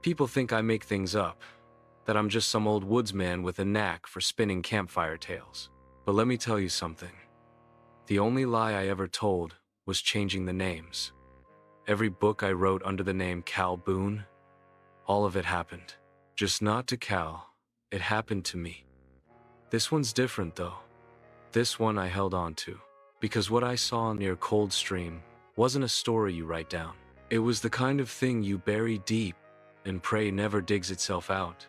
People think I make things up, that I'm just some old woodsman with a knack for spinning campfire tales. But let me tell you something. The only lie I ever told was changing the names. Every book I wrote under the name Cal Boone, all of it happened. Just not to Cal, it happened to me. This one's different though. This one I held on to, because what I saw near Coldstream wasn't a story you write down. It was the kind of thing you bury deep and pray never digs itself out.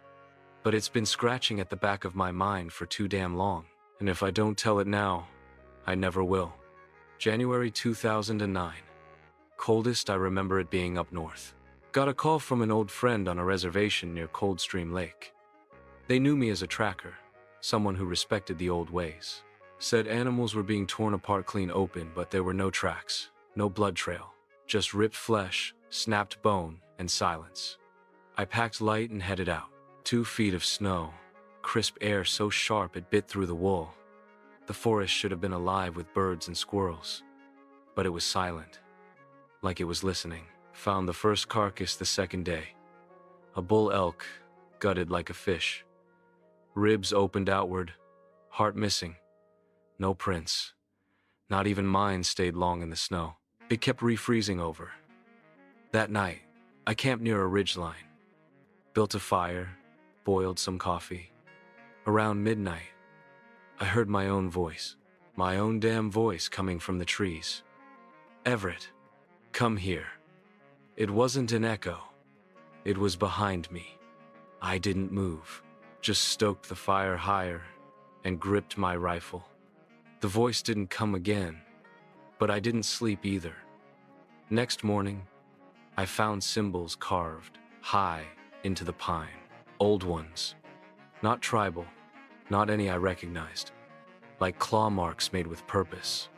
But it's been scratching at the back of my mind for too damn long, and if I don't tell it now, I never will. January 2009. Coldest, I remember it being up north. Got a call from an old friend on a reservation near Coldstream Lake. They knew me as a tracker, someone who respected the old ways. Said animals were being torn apart clean open, but there were no tracks, no blood trail, just ripped flesh, snapped bone, and silence. I packed light and headed out. 2 feet of snow, crisp air so sharp it bit through the wool. The forest should have been alive with birds and squirrels, but it was silent, like it was listening. Found the first carcass the second day. A bull elk, gutted like a fish. Ribs opened outward, heart missing. No prints. Not even mine stayed long in the snow. It kept refreezing over. That night, I camped near a ridgeline. Built a fire, boiled some coffee. Around midnight, I heard my own voice. My own damn voice coming from the trees. Everett, come here. It wasn't an echo. It was behind me. I didn't move, just stoked the fire higher and gripped my rifle. The voice didn't come again, but I didn't sleep either. Next morning, I found symbols carved high into the pine. Old ones. Not tribal, not any I recognized. Like claw marks made with purpose.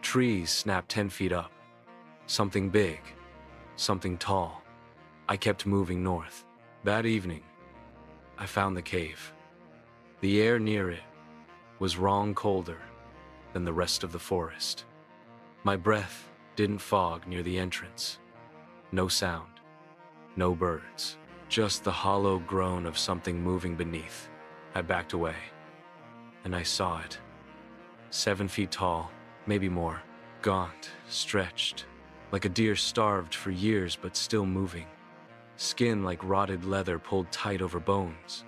Trees snapped 10 feet up. Something big. Something tall. I kept moving north. That evening, I found the cave. The air near it was wrong colder than the rest of the forest. My breath didn't fog near the entrance. No sound. No birds. Just the hollow groan of something moving beneath. I backed away, and I saw it. 7 feet tall, maybe more. Gaunt, stretched. Like a deer starved for years but still moving. Skin like rotted leather pulled tight over bones.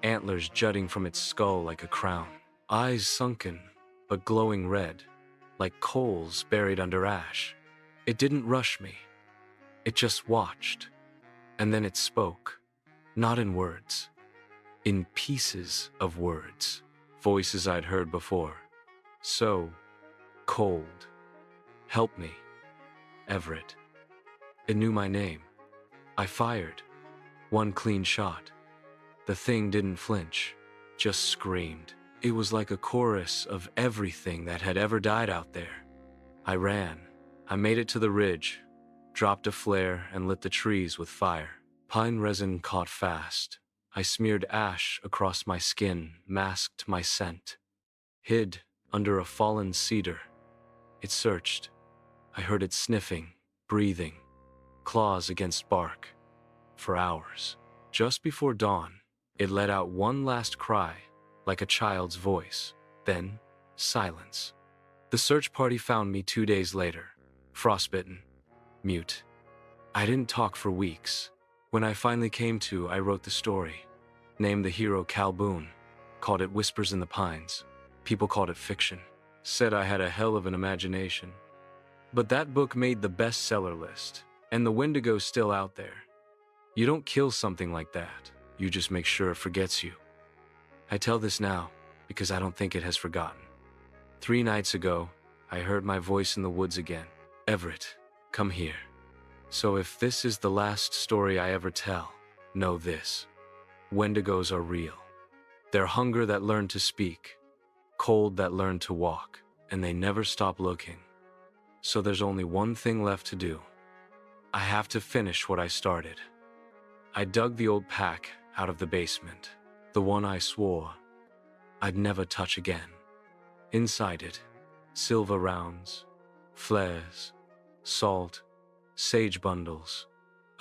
Antlers jutting from its skull like a crown. Eyes sunken, but glowing red, like coals buried under ash. It didn't rush me. It just watched. And then it spoke. Not in words. In pieces of words. Voices I'd heard before. So cold. Help me. Everett. It knew my name. I fired. One clean shot. The thing didn't flinch, just screamed. It was like a chorus of everything that had ever died out there. I ran. I made it to the ridge, dropped a flare and lit the trees with fire. Pine resin caught fast. I smeared ash across my skin, masked my scent. Hid under a fallen cedar. It searched. I heard it sniffing, breathing, claws against bark. For hours. Just before dawn, it let out one last cry, like a child's voice. Then, silence. The search party found me 2 days later, frostbitten, mute. I didn't talk for weeks. When I finally came to, I wrote the story. Named the hero Cal Boone. Called it Whispers in the Pines. People called it fiction. Said I had a hell of an imagination. But that book made the bestseller list, and the Wendigo's still out there. You don't kill something like that. You just make sure it forgets you. I tell this now because I don't think it has forgotten. 3 nights ago, I heard my voice in the woods again. Everett, come here. So if this is the last story I ever tell, know this. Wendigos are real. They're hunger that learned to speak, cold that learned to walk, and they never stop looking. So there's only one thing left to do. I have to finish what I started. I dug the old pack out of the basement, the one I swore I'd never touch again. Inside it, silver rounds, flares, salt, sage bundles,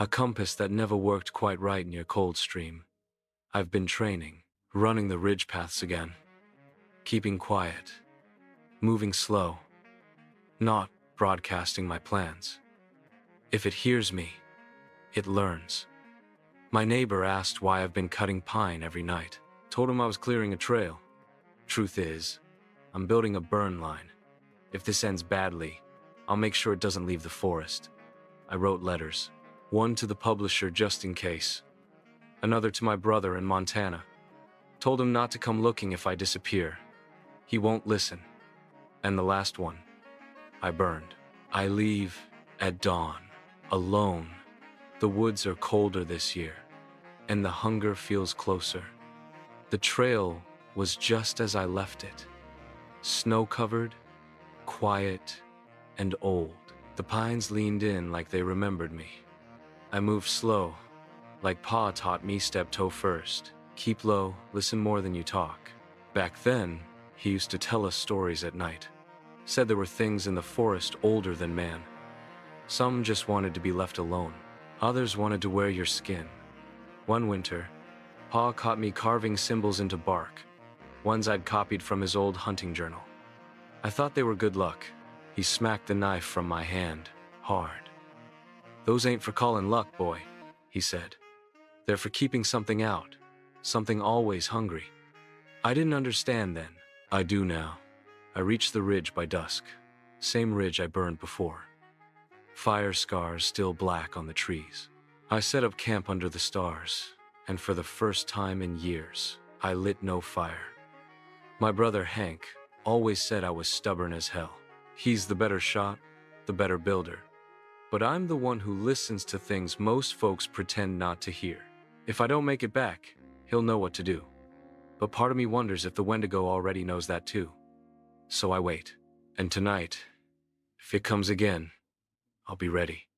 A compass that never worked quite right near Coldstream. I've been training, running the ridge paths again. Keeping quiet, moving slow, not broadcasting my plans. If it hears me, it learns. My neighbor asked why I've been cutting pine every night. Told him I was clearing a trail. Truth is, I'm building a burn line. If this ends badly, I'll make sure it doesn't leave the forest. I wrote letters. One to the publisher just in case. Another to my brother in Montana. Told him not to come looking if I disappear. He won't listen. And the last one, I burned. I leave at dawn, alone. The woods are colder this year, and the hunger feels closer. The trail was just as I left it. Snow-covered, quiet, and old. The pines leaned in like they remembered me. I moved slow, like Pa taught me step-toe first. Keep low, listen more than you talk. Back then, he used to tell us stories at night. Said there were things in the forest older than man. Some just wanted to be left alone. Others wanted to wear your skin. One winter, Pa caught me carving symbols into bark, ones I'd copied from his old hunting journal. I thought they were good luck. He smacked the knife from my hand, hard. "Those ain't for calling luck, boy," he said. "They're for keeping something out, something always hungry." I didn't understand then. I do now. I reached the ridge by dusk, same ridge I burned before. Fire scars still black on the trees. I set up camp under the stars, and for the first time in years, I lit no fire. My brother Hank always said I was stubborn as hell. He's the better shot, the better builder. But I'm the one who listens to things most folks pretend not to hear. If I don't make it back, he'll know what to do. But part of me wonders if the Wendigo already knows that too. So I wait. And tonight, if it comes again, I'll be ready.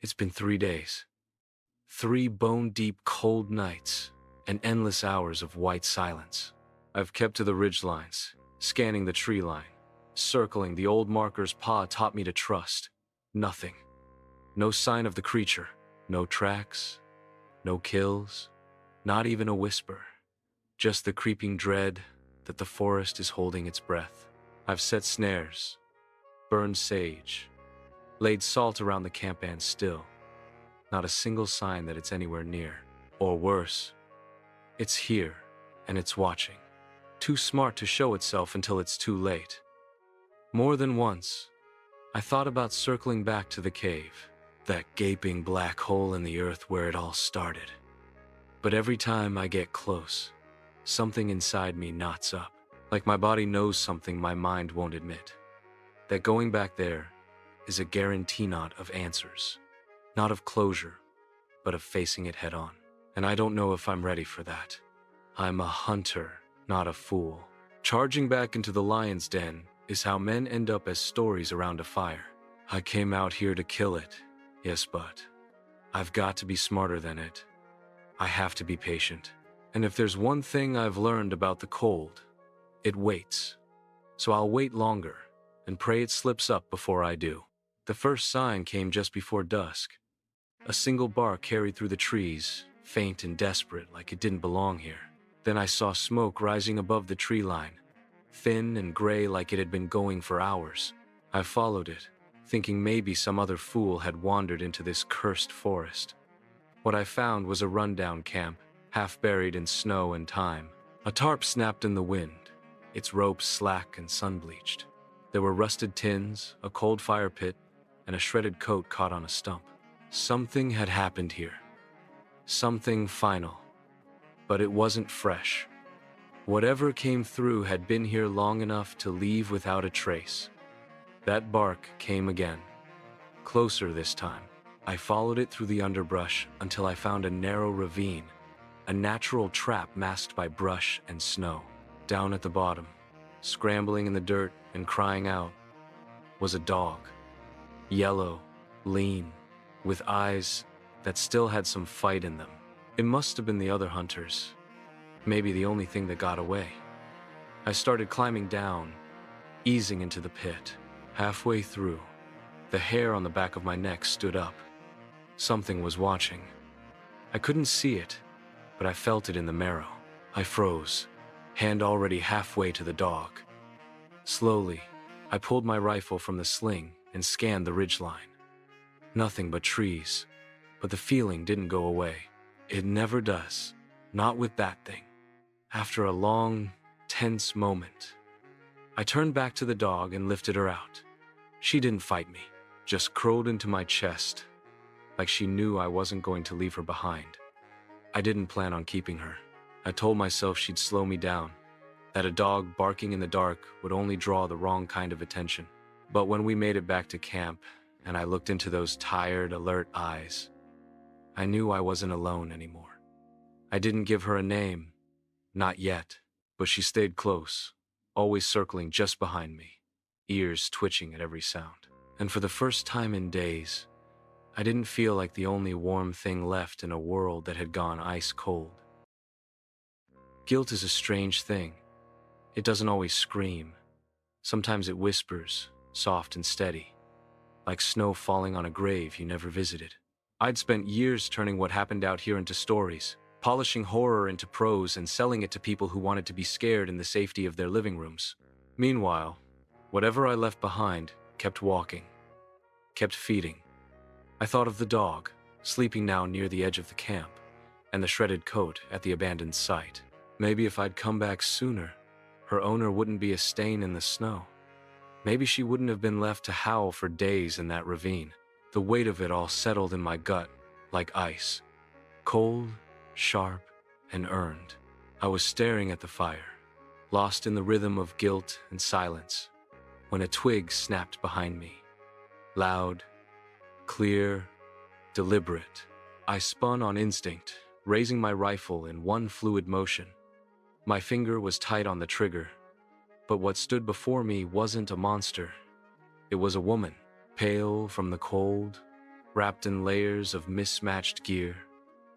It's been 3 days. 3 bone-deep cold nights and endless hours of white silence. I've kept to the ridge lines, scanning the tree line, circling the old markers Pa taught me to trust. Nothing. No sign of the creature. No tracks. No kills. Not even a whisper. Just the creeping dread that the forest is holding its breath. I've set snares, burned sage, laid salt around the camp, and still, not a single sign that it's anywhere near. Or worse, it's here, and it's watching. Too smart to show itself until it's too late. More than once, I thought about circling back to the cave, that gaping black hole in the earth where it all started. But every time I get close, something inside me knots up, like my body knows something my mind won't admit. That going back there is a guarantee not of answers, not of closure, but of facing it head on. And I don't know if I'm ready for that. I'm a hunter, not a fool. Charging back into the lion's den is how men end up as stories around a fire. I came out here to kill it, yes, but I've got to be smarter than it. I have to be patient. And if there's one thing I've learned about the cold, it waits. So I'll wait longer and pray it slips up before I do. The first sign came just before dusk. A single bark carried through the trees, faint and desperate, like it didn't belong here. Then I saw smoke rising above the tree line, thin and gray like it had been going for hours. I followed it, thinking maybe some other fool had wandered into this cursed forest. What I found was a rundown camp, half buried in snow and time. A tarp snapped in the wind, its ropes slack and sun-bleached. There were rusted tins, a cold fire pit, and a shredded coat caught on a stump. Something had happened here. Something final. But it wasn't fresh. Whatever came through had been here long enough to leave without a trace. That bark came again. Closer this time. I followed it through the underbrush until I found a narrow ravine, a natural trap masked by brush and snow. Down at the bottom, scrambling in the dirt and crying out, was a dog. Yellow, lean, with eyes that still had some fight in them. It must have been the other hunters, maybe the only thing that got away. I started climbing down, easing into the pit. Halfway through, the hair on the back of my neck stood up. Something was watching. I couldn't see it, but I felt it in the marrow. I froze, hand already halfway to the dog. Slowly, I pulled my rifle from the sling and scanned the ridgeline. Nothing but trees, but the feeling didn't go away. It never does, not with that thing. After a long, tense moment, I turned back to the dog and lifted her out. She didn't fight me, just curled into my chest, like she knew I wasn't going to leave her behind. I didn't plan on keeping her. I told myself she'd slow me down, that a dog barking in the dark would only draw the wrong kind of attention. But when we made it back to camp, and I looked into those tired, alert eyes, I knew I wasn't alone anymore. I didn't give her a name, not yet, but she stayed close, always circling just behind me, ears twitching at every sound. And for the first time in days, I didn't feel like the only warm thing left in a world that had gone ice cold. Guilt is a strange thing. It doesn't always scream. Sometimes it whispers, soft and steady, like snow falling on a grave you never visited. I'd spent years turning what happened out here into stories, polishing horror into prose and selling it to people who wanted to be scared in the safety of their living rooms. Meanwhile, whatever I left behind kept walking, kept feeding. I thought of the dog, sleeping now near the edge of the camp, and the shredded coat at the abandoned site. Maybe if I'd come back sooner, her owner wouldn't be a stain in the snow. Maybe she wouldn't have been left to howl for days in that ravine. The weight of it all settled in my gut like ice, cold, sharp, and earned. I was staring at the fire, lost in the rhythm of guilt and silence, when a twig snapped behind me. Loud, clear, deliberate. I spun on instinct, raising my rifle in one fluid motion. My finger was tight on the trigger, but what stood before me wasn't a monster. It was a woman, pale from the cold, wrapped in layers of mismatched gear,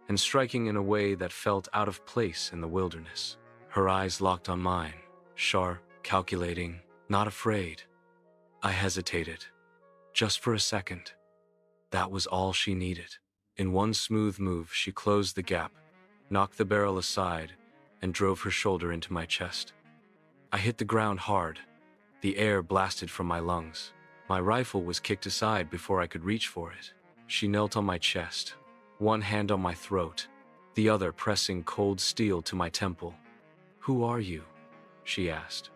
and striking in a way that felt out of place in the wilderness. Her eyes locked on mine, sharp, calculating, not afraid. I hesitated, just for a second. That was all she needed. In one smooth move, she closed the gap, knocked the barrel aside, and drove her shoulder into my chest. I hit the ground hard. The air blasted from my lungs. My rifle was kicked aside before I could reach for it. She knelt on my chest, one hand on my throat, the other pressing cold steel to my temple. "Who are you?" she asked,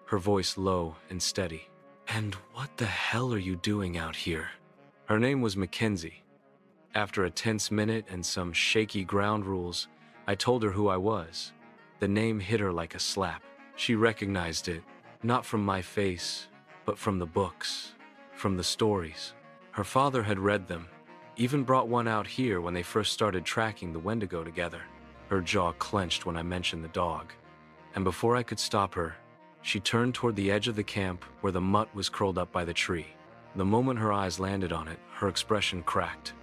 her voice low and steady. "And what the hell are you doing out here?" Her name was Mackenzie. After a tense minute and some shaky ground rules, I told her who I was. The name hit her like a slap. She recognized it, not from my face, but from the books, from the stories. Her father had read them, even brought one out here when they first started tracking the Wendigo together. Her jaw clenched when I mentioned the dog, and before I could stop her, she turned toward the edge of the camp where the mutt was curled up by the tree. The moment her eyes landed on it, her expression cracked.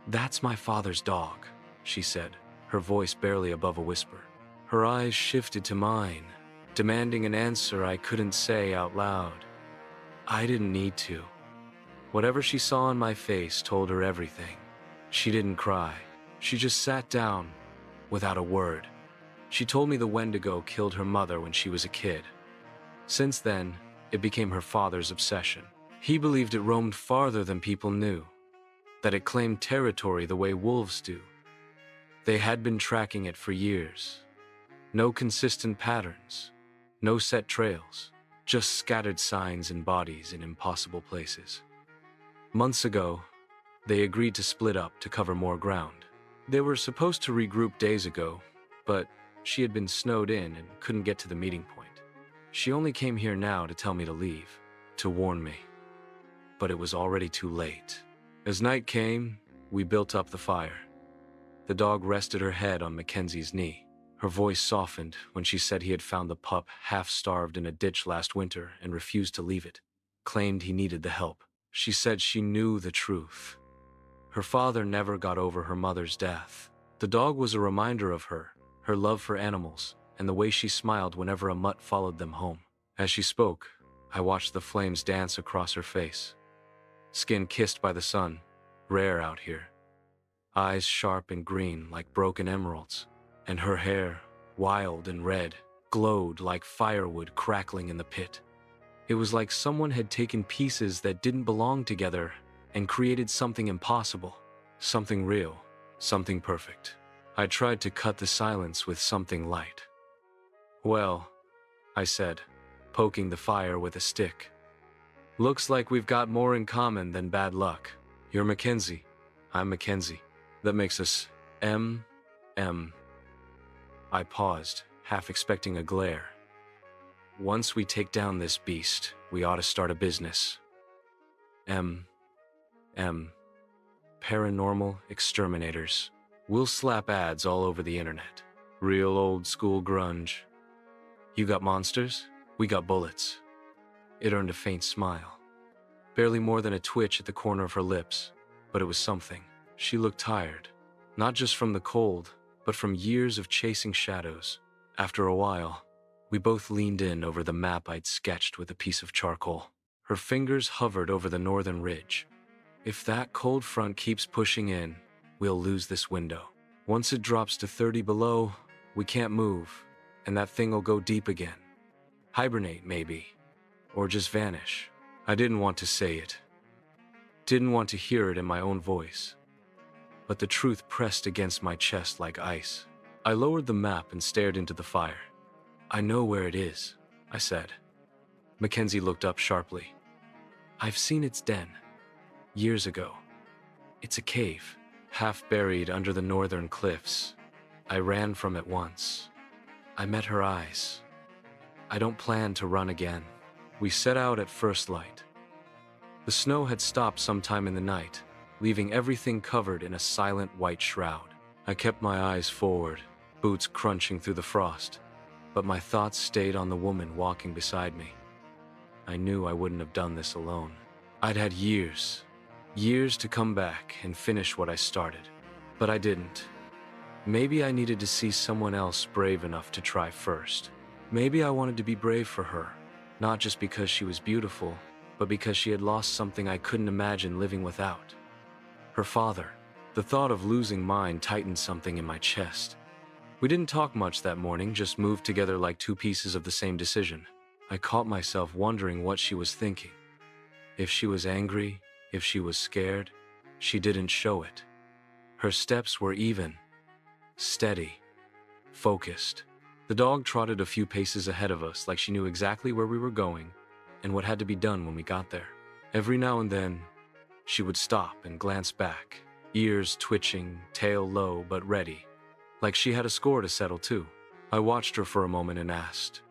"That's my father's dog," she said, her voice barely above a whisper. Her eyes shifted to mine, demanding an answer I couldn't say out loud. I didn't need to. Whatever she saw in my face told her everything. She didn't cry. She just sat down, without a word. She told me the Wendigo killed her mother when she was a kid. Since then, it became her father's obsession. He believed it roamed farther than people knew, that it claimed territory the way wolves do. They had been tracking it for years. No consistent patterns, no set trails, just scattered signs and bodies in impossible places. Months ago, they agreed to split up to cover more ground. They were supposed to regroup days ago, but she had been snowed in and couldn't get to the meeting point. She only came here now to tell me to leave, to warn me. But it was already too late. As night came, we built up the fire. The dog rested her head on Mackenzie's knee. Her voice softened when she said he had found the pup half-starved in a ditch last winter and refused to leave it, claimed he needed the help. She said she knew the truth. Her father never got over her mother's death. The dog was a reminder of her love for animals, and the way she smiled whenever a mutt followed them home. As she spoke, I watched the flames dance across her face. Skin kissed by the sun, rare out here. eyes sharp and green like broken emeralds, and her hair, wild and red, glowed like firewood crackling in the pit. It was like someone had taken pieces that didn't belong together and created something impossible, something real, something perfect. I tried to cut the silence with something light. "Well," I said, poking the fire with a stick. "Looks like we've got more in common than bad luck. You're Mackenzie. I'm Mackenzie. That makes us M. I paused, half expecting a glare. "Once we take down this beast, we ought to start a business. M. Paranormal exterminators. We'll slap ads all over the internet. Real old school grunge. You got monsters? We got bullets." It earned a faint smile. Barely more than a twitch at the corner of her lips, but it was something. She looked tired, not just from the cold, but from years of chasing shadows. After a while, we both leaned in over the map I'd sketched with a piece of charcoal. Her fingers hovered over the northern ridge. "If that cold front keeps pushing in, we'll lose this window. Once it drops to 30 below, we can't move, and that thing'll go deep again. Hibernate, maybe. Or just vanish." I didn't want to say it. Didn't want to hear it in my own voice. But the truth pressed against my chest like ice. I lowered the map and stared into the fire. "I know where it is," I said. Mackenzie looked up sharply. "I've seen its den. Years ago. It's a cave, half buried under the northern cliffs. I ran from it once. I met her eyes. I don't plan to run again." We set out at first light. The snow had stopped sometime in the night, leaving everything covered in a silent white shroud. I kept my eyes forward, boots crunching through the frost, but my thoughts stayed on the woman walking beside me. I knew I wouldn't have done this alone. I'd had years to come back and finish what I started, but I didn't. Maybe I needed to see someone else brave enough to try first. Maybe I wanted to be brave for her. Not just because she was beautiful, but because she had lost something I couldn't imagine living without. Her father. The thought of losing mine tightened something in my chest. We didn't talk much that morning, just moved together like two pieces of the same decision. I caught myself wondering what she was thinking. If she was angry, if she was scared, she didn't show it. Her steps were even, steady, focused. The dog trotted a few paces ahead of us like she knew exactly where we were going and what had to be done when we got there. Every now and then, she would stop and glance back, ears twitching, tail low but ready, like she had a score to settle too. I watched her for a moment and asked,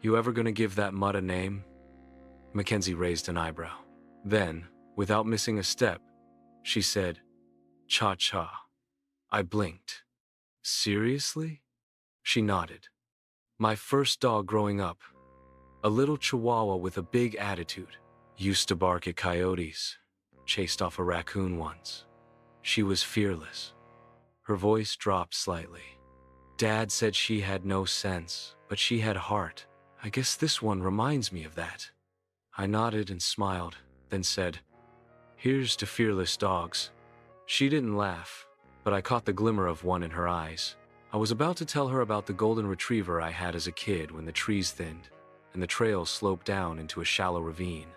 "You ever gonna give that mutt a name?" Mackenzie raised an eyebrow. Then, without missing a step, she said, "Cha-cha." I blinked. "Seriously?" She nodded. "My first dog growing up. A little chihuahua with a big attitude. Used to bark at coyotes. Chased off a raccoon once. She was fearless." Her voice dropped slightly. "Dad said she had no sense, but she had heart. I guess this one reminds me of that." I nodded and smiled, then said, "Here's to fearless dogs." She didn't laugh, but I caught the glimmer of one in her eyes. I was about to tell her about the golden retriever I had as a kid when the trees thinned and the trail sloped down into a shallow ravine.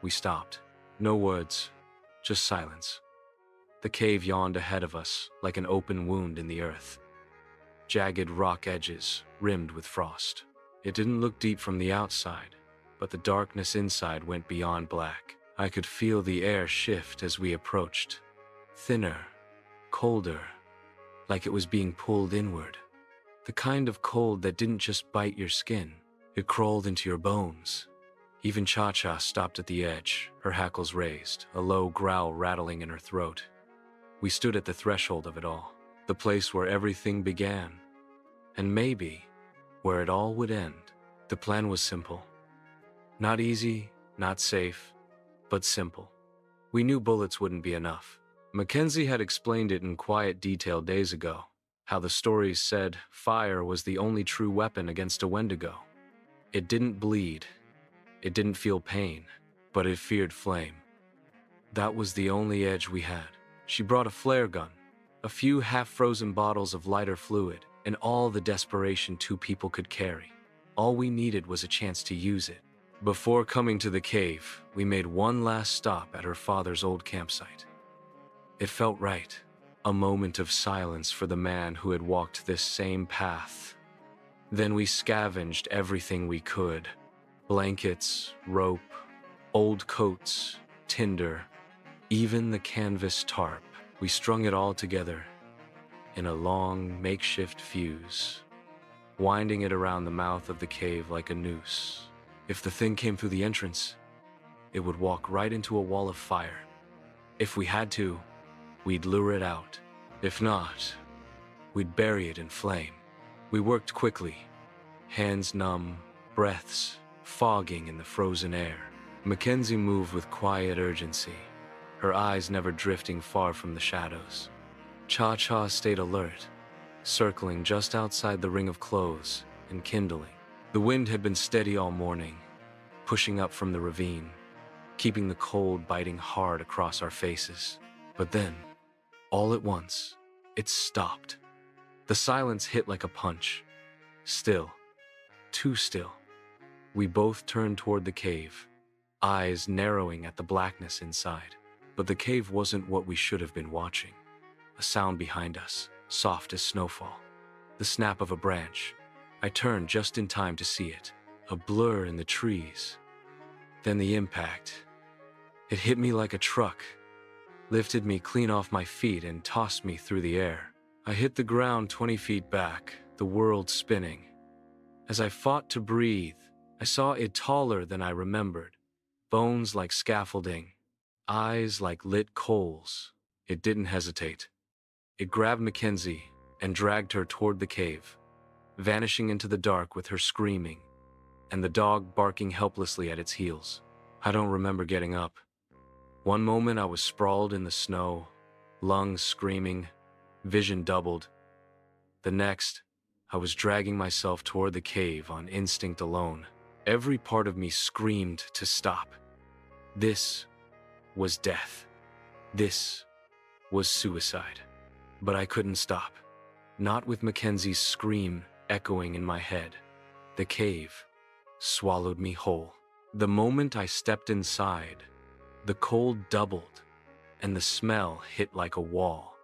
We stopped. No words, just silence. The cave yawned ahead of us like an open wound in the earth. Jagged rock edges, rimmed with frost. It didn't look deep from the outside, but the darkness inside went beyond black. I could feel the air shift as we approached. Thinner, colder, like it was being pulled inward. The kind of cold that didn't just bite your skin, it crawled into your bones. Even Cha-Cha stopped at the edge, her hackles raised, a low growl rattling in her throat. We stood at the threshold of it all, the place where everything began, and maybe where it all would end. The plan was simple. Not easy, not safe, but simple. We knew bullets wouldn't be enough. Mackenzie had explained it in quiet detail days ago, how the stories said fire was the only true weapon against a Wendigo. It didn't bleed, it didn't feel pain, but it feared flame. That was the only edge we had. She brought a flare gun, a few half-frozen bottles of lighter fluid, and all the desperation two people could carry. All we needed was a chance to use it. Before coming to the cave, we made one last stop at her father's old campsite. It felt right, a moment of silence for the man who had walked this same path. Then we scavenged everything we could: blankets, rope, old coats, tinder, even the canvas tarp. We strung it all together in a long, makeshift fuse, winding it around the mouth of the cave like a noose. If the thing came through the entrance, it would walk right into a wall of fire. If we had to, we'd lure it out. If not, we'd bury it in flame. We worked quickly, hands numb, breaths fogging in the frozen air. Mackenzie moved with quiet urgency, her eyes never drifting far from the shadows. Cha-Cha stayed alert, circling just outside the ring of clothes and kindling. The wind had been steady all morning, pushing up from the ravine, keeping the cold biting hard across our faces. But then, all at once, it stopped. The silence hit like a punch. Still, too still. We both turned toward the cave, eyes narrowing at the blackness inside. But the cave wasn't what we should have been watching. A sound behind us, soft as snowfall. The snap of a branch. I turned just in time to see it, a blur in the trees. Then the impact. It hit me like a truck, lifted me clean off my feet and tossed me through the air. I hit the ground 20 feet back, the world spinning. As I fought to breathe, I saw it taller than I remembered, bones like scaffolding, eyes like lit coals. It didn't hesitate. It grabbed Mackenzie and dragged her toward the cave, vanishing into the dark with her screaming, and the dog barking helplessly at its heels. I don't remember getting up. One moment I was sprawled in the snow, lungs screaming, vision doubled. The next, I was dragging myself toward the cave on instinct alone. Every part of me screamed to stop. This was death. This was suicide. But I couldn't stop. Not with Mackenzie's scream echoing in my head. The cave swallowed me whole. The moment I stepped inside, the cold doubled, and the smell hit like a wall.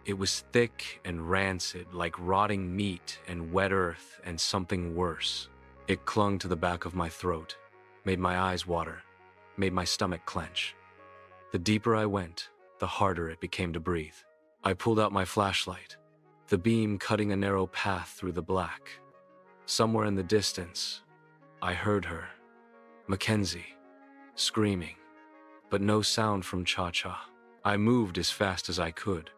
It was thick and rancid, like rotting meat and wet earth and something worse. It clung to the back of my throat, made my eyes water, made my stomach clench. The deeper I went, the harder it became to breathe. I pulled out my flashlight, the beam cutting a narrow path through the black. Somewhere in the distance, I heard her, Mackenzie, screaming, but no sound from Cha-Cha. I moved as fast as I could,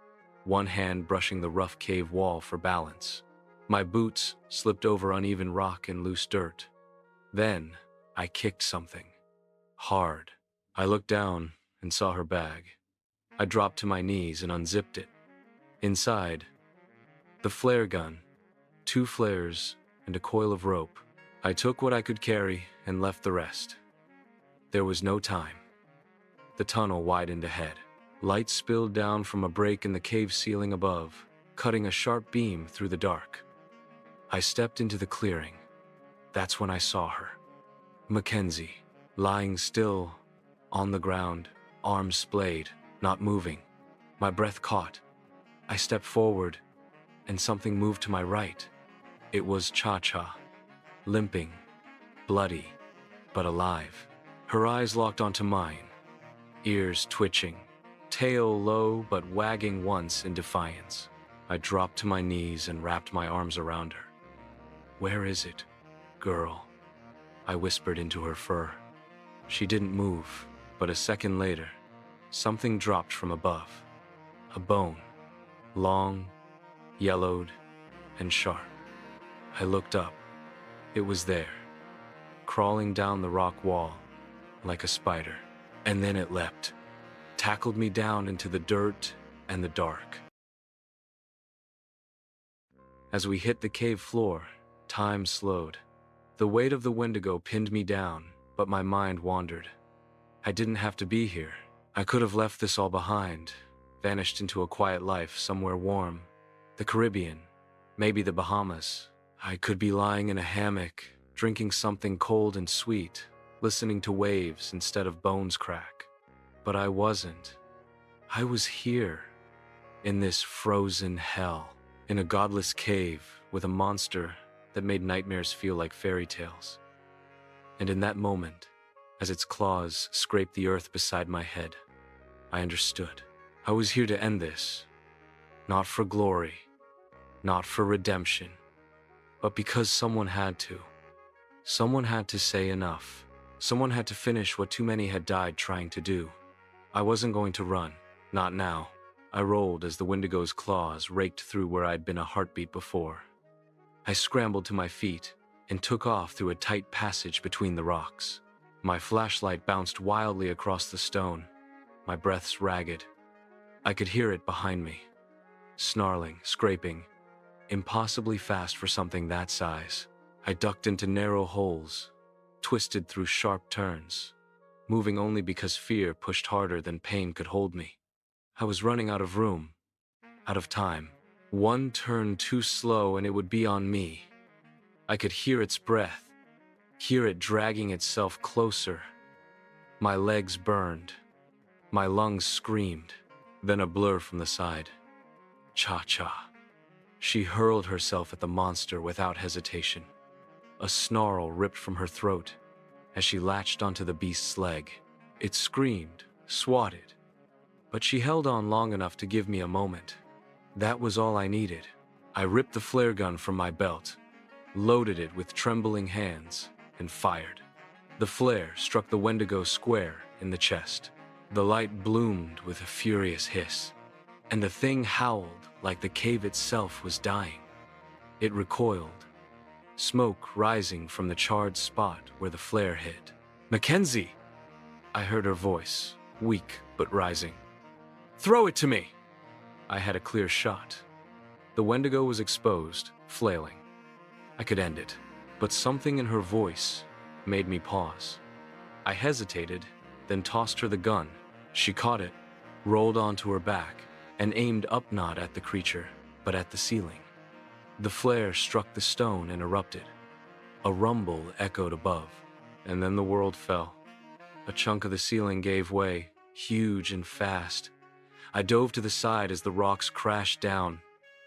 one hand brushing the rough cave wall for balance. My boots slipped over uneven rock and loose dirt. Then, I kicked something. Hard. I looked down and saw her bag. I dropped to my knees and unzipped it. Inside, the flare gun, 2 flares, and a coil of rope. I took what I could carry and left the rest. There was no time. The tunnel widened ahead. Light spilled down from a break in the cave ceiling above, cutting a sharp beam through the dark. I stepped into the clearing. That's when I saw her. Mackenzie, lying still, on the ground, arms splayed, not moving. My breath caught. I stepped forward, and something moved to my right. It was Cha-Cha, limping, bloody, but alive. Her eyes locked onto mine, ears twitching, tail low but wagging once in defiance. I dropped to my knees and wrapped my arms around her. "Where is it, girl?" I whispered into her fur. She didn't move, but a second later, something dropped from above. A bone, long, yellowed, and sharp. I looked up. It was there, crawling down the rock wall like a spider. And then it leapt, tackled me down into the dirt and the dark. As we hit the cave floor, time slowed. The weight of the Wendigo pinned me down, but my mind wandered. I didn't have to be here. I could have left this all behind, vanished into a quiet life somewhere warm. The Caribbean, maybe the Bahamas. I could be lying in a hammock, drinking something cold and sweet, listening to waves instead of bones crack. But I wasn't. I was here, in this frozen hell, in a godless cave with a monster that made nightmares feel like fairy tales. And in that moment, as its claws scraped the earth beside my head, I understood. I was here to end this, not for glory, not for redemption, but because someone had to. Someone had to say enough. Someone had to finish what too many had died trying to do. I wasn't going to run, not now. I rolled as the Wendigo's claws raked through where I'd been a heartbeat before. I scrambled to my feet and took off through a tight passage between the rocks. My flashlight bounced wildly across the stone, my breaths ragged. I could hear it behind me, snarling, scraping, impossibly fast for something that size. I ducked into narrow holes, twisted through sharp turns, moving only because fear pushed harder than pain could hold me. I was running out of room, out of time. One turn too slow and it would be on me. I could hear its breath, hear it dragging itself closer. My legs burned, my lungs screamed, then a blur from the side. Cha-cha. She hurled herself at the monster without hesitation. A snarl ripped from her throat as she latched onto the beast's leg. It screamed, swatted, but she held on long enough to give me a moment. That was all I needed. I ripped the flare gun from my belt, loaded it with trembling hands, and fired. The flare struck the Wendigo square in the chest. The light bloomed with a furious hiss, and the thing howled like the cave itself was dying. It recoiled, smoke rising from the charred spot where the flare hit. "Mackenzie!" I heard her voice, weak but rising. "Throw it to me!" I had a clear shot. The Wendigo was exposed, flailing. I could end it, but something in her voice made me pause. I hesitated, then tossed her the gun. She caught it, rolled onto her back, and aimed up not at the creature, but at the ceiling. The flare struck the stone and erupted. A rumble echoed above, and then the world fell. A chunk of the ceiling gave way, huge and fast. I dove to the side as the rocks crashed down,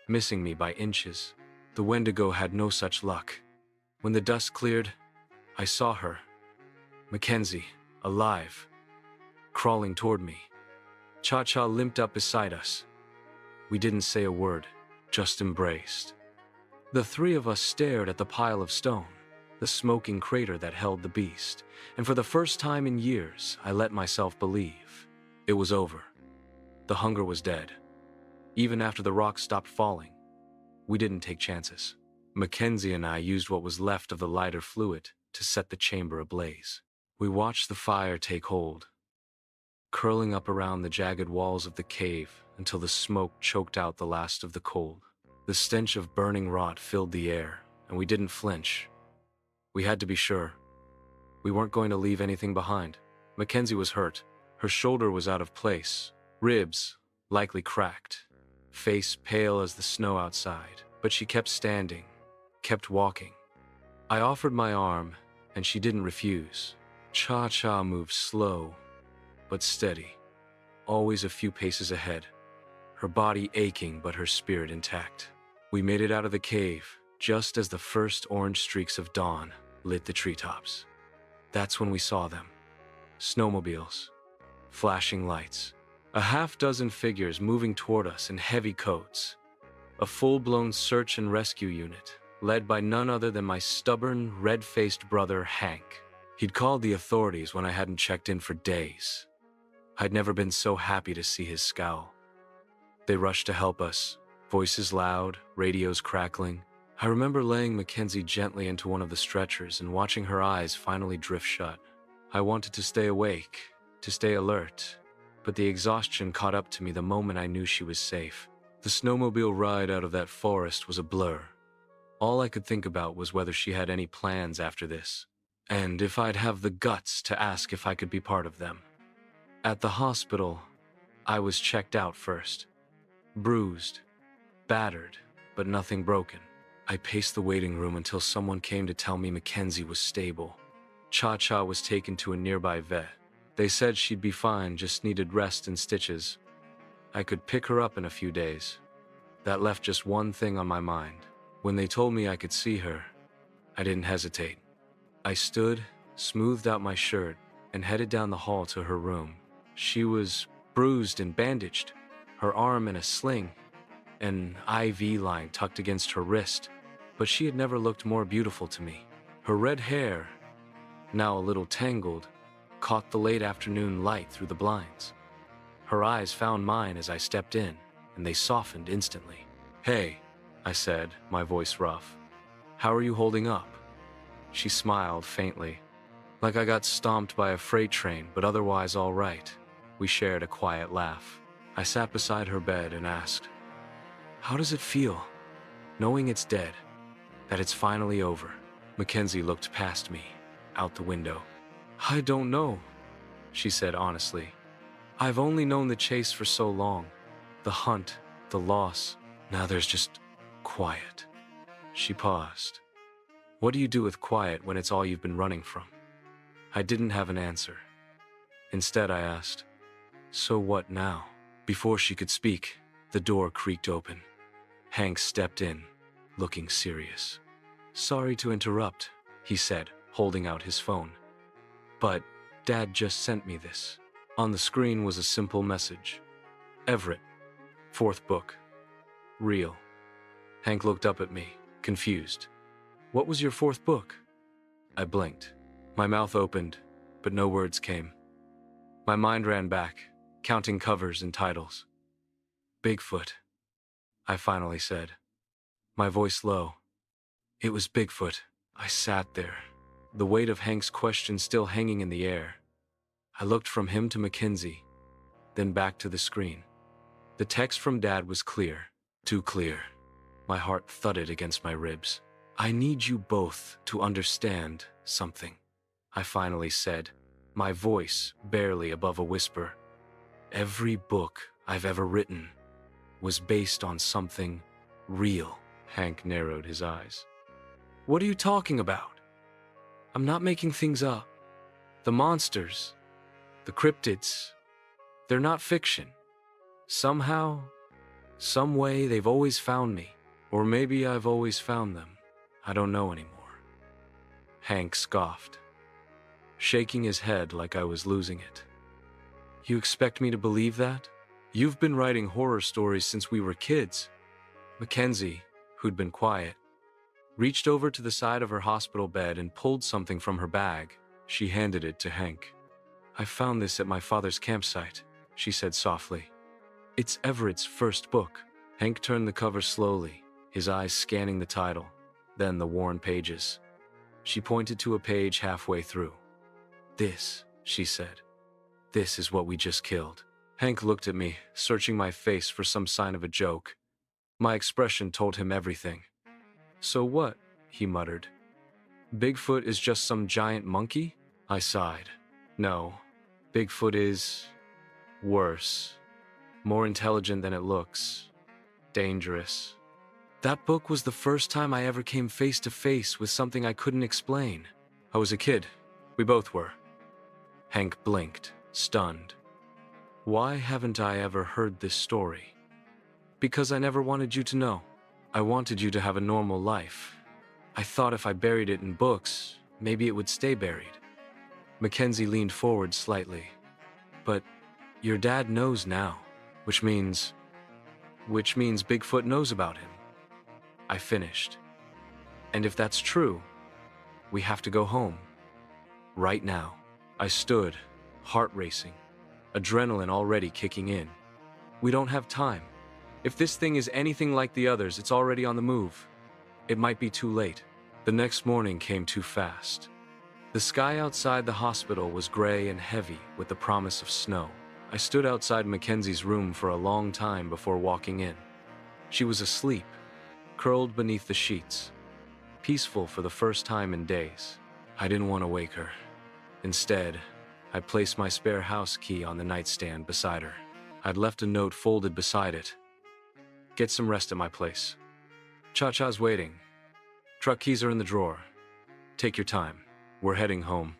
missing me by inches. The Wendigo had no such luck. When the dust cleared, I saw her, Mackenzie, alive, crawling toward me. Cha-Cha limped up beside us. We didn't say a word, just embraced. The three of us stared at the pile of stone, the smoking crater that held the beast, and for the first time in years, I let myself believe. It was over. The hunger was dead. Even after the rocks stopped falling, we didn't take chances. Mackenzie and I used what was left of the lighter fluid to set the chamber ablaze. We watched the fire take hold, curling up around the jagged walls of the cave until the smoke choked out the last of the cold. The stench of burning rot filled the air, and we didn't flinch. We had to be sure. We weren't going to leave anything behind. Mackenzie was hurt. Her shoulder was out of place, ribs likely cracked, face pale as the snow outside, but she kept standing, kept walking. I offered my arm, and she didn't refuse. Cha-Cha moved slow, but steady, always a few paces ahead, her body aching but her spirit intact. We made it out of the cave, just as the first orange streaks of dawn lit the treetops. That's when we saw them. Snowmobiles, flashing lights, a half-dozen figures moving toward us in heavy coats. A full-blown search and rescue unit, led by none other than my stubborn, red-faced brother, Hank. He'd called the authorities when I hadn't checked in for days. I'd never been so happy to see his scowl. They rushed to help us, voices loud, radios crackling. I remember laying Mackenzie gently into one of the stretchers and watching her eyes finally drift shut. I wanted to stay awake, to stay alert, but the exhaustion caught up to me the moment I knew she was safe. The snowmobile ride out of that forest was a blur. All I could think about was whether she had any plans after this, and if I'd have the guts to ask if I could be part of them. At the hospital, I was checked out first. Bruised, battered, but nothing broken. I paced the waiting room until someone came to tell me Mackenzie was stable. Cha-Cha was taken to a nearby vet. They said she'd be fine, just needed rest and stitches. I could pick her up in a few days. That left just one thing on my mind. When they told me I could see her, I didn't hesitate. I stood, smoothed out my shirt, and headed down the hall to her room. She was bruised and bandaged, her arm in a sling, an IV line tucked against her wrist, but she had never looked more beautiful to me. Her red hair, now a little tangled, caught the late afternoon light through the blinds. Her eyes found mine as I stepped in, and they softened instantly. "Hey," I said, my voice rough. "How are you holding up?" She smiled faintly, like I got stomped by a freight train, but otherwise all right. We shared a quiet laugh. I sat beside her bed and asked, "How does it feel, knowing it's dead, that it's finally over?" Mackenzie looked past me, out the window. "I don't know," she said honestly. "I've only known the chase for so long. The hunt, the loss. Now there's just quiet." She paused. "What do you do with quiet when it's all you've been running from?" I didn't have an answer. Instead, I asked, "So what now?" Before she could speak, the door creaked open. Hank stepped in, looking serious. "Sorry to interrupt," he said, holding out his phone. "But Dad just sent me this." On the screen was a simple message. "Everett, 4th book. Real." Hank looked up at me, confused. "What was your 4th book?" I blinked. My mouth opened, but no words came. My mind ran back, counting covers and titles. "Bigfoot," I finally said, my voice low. It was Bigfoot. I sat there, the weight of Hank's question still hanging in the air. I looked from him to Mackenzie, then back to the screen. The text from Dad was clear, too clear. My heart thudded against my ribs. "I need you both to understand something," I finally said, my voice barely above a whisper. "Every book I've ever written was based on something real." Hank narrowed his eyes. "What are you talking about?" "I'm not making things up. The monsters, the cryptids, they're not fiction. Somehow, some way, they've always found me. Or maybe I've always found them. I don't know anymore." Hank scoffed, shaking his head like I was losing it. "You expect me to believe that? You've been writing horror stories since we were kids." Mackenzie, who'd been quiet, reached over to the side of her hospital bed and pulled something from her bag. She handed it to Hank. "I found this at my father's campsite," she said softly. "It's Everett's 1st book." Hank turned the cover slowly, his eyes scanning the title, then the worn pages. She pointed to a page halfway through. "This," she said. "This is what we just killed." Hank looked at me, searching my face for some sign of a joke. My expression told him everything. "So what?" he muttered. "Bigfoot is just some giant monkey?" I sighed. "No, Bigfoot is worse. More intelligent than it looks. Dangerous." That book was the first time I ever came face to face with something I couldn't explain. I was a kid. We both were. Hank blinked, stunned. "Why haven't I ever heard this story?" "Because I never wanted you to know. I wanted you to have a normal life. I thought if I buried it in books, maybe it would stay buried." Mackenzie leaned forward slightly. "But your dad knows now, which means Bigfoot knows about him." I finished. "And if that's true, we have to go home. Right now." I stood, heart racing, adrenaline already kicking in. "We don't have time. If this thing is anything like the others, it's already on the move. It might be too late." The next morning came too fast. The sky outside the hospital was gray and heavy with the promise of snow. I stood outside Mackenzie's room for a long time before walking in. She was asleep, curled beneath the sheets, peaceful for the first time in days. I didn't want to wake her. Instead, I placed my spare house key on the nightstand beside her. I'd left a note folded beside it. Get some rest at my place. Cha-Cha's waiting. Truck keys are in the drawer. Take your time. We're heading home.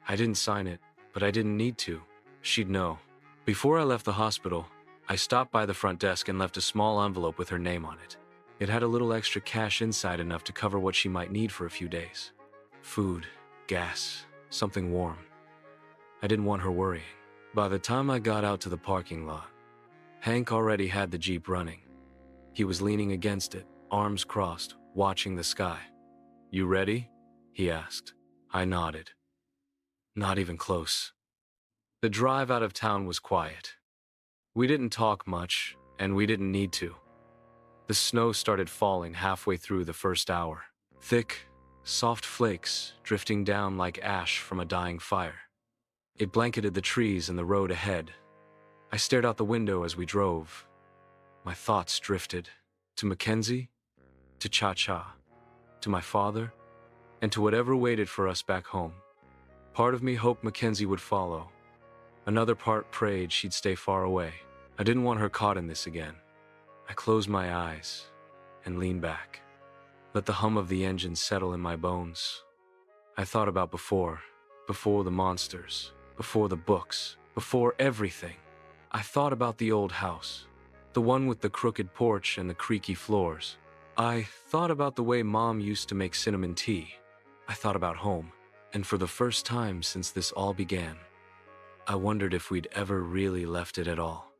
I didn't sign it, but I didn't need to. She'd know. Before I left the hospital, I stopped by the front desk and left a small envelope with her name on it. It had a little extra cash inside, enough to cover what she might need for a few days. Food, gas, something warm. I didn't want her worrying. By the time I got out to the parking lot, Hank already had the Jeep running. He was leaning against it, arms crossed, watching the sky. "You ready?" he asked. I nodded. Not even close. The drive out of town was quiet. We didn't talk much, and we didn't need to. The snow started falling halfway through the first hour. Thick, soft flakes drifting down like ash from a dying fire. It blanketed the trees and the road ahead. I stared out the window as we drove. My thoughts drifted to Mackenzie, to Cha-Cha, to my father, and to whatever waited for us back home. Part of me hoped Mackenzie would follow. Another part prayed she'd stay far away. I didn't want her caught in this again. I closed my eyes and leaned back. Let the hum of the engine settle in my bones. I thought about before the monsters, before the books, before everything. I thought about the old house, the one with the crooked porch and the creaky floors. I thought about the way Mom used to make cinnamon tea. I thought about home, and for the first time since this all began, I wondered if we'd ever really left it at all.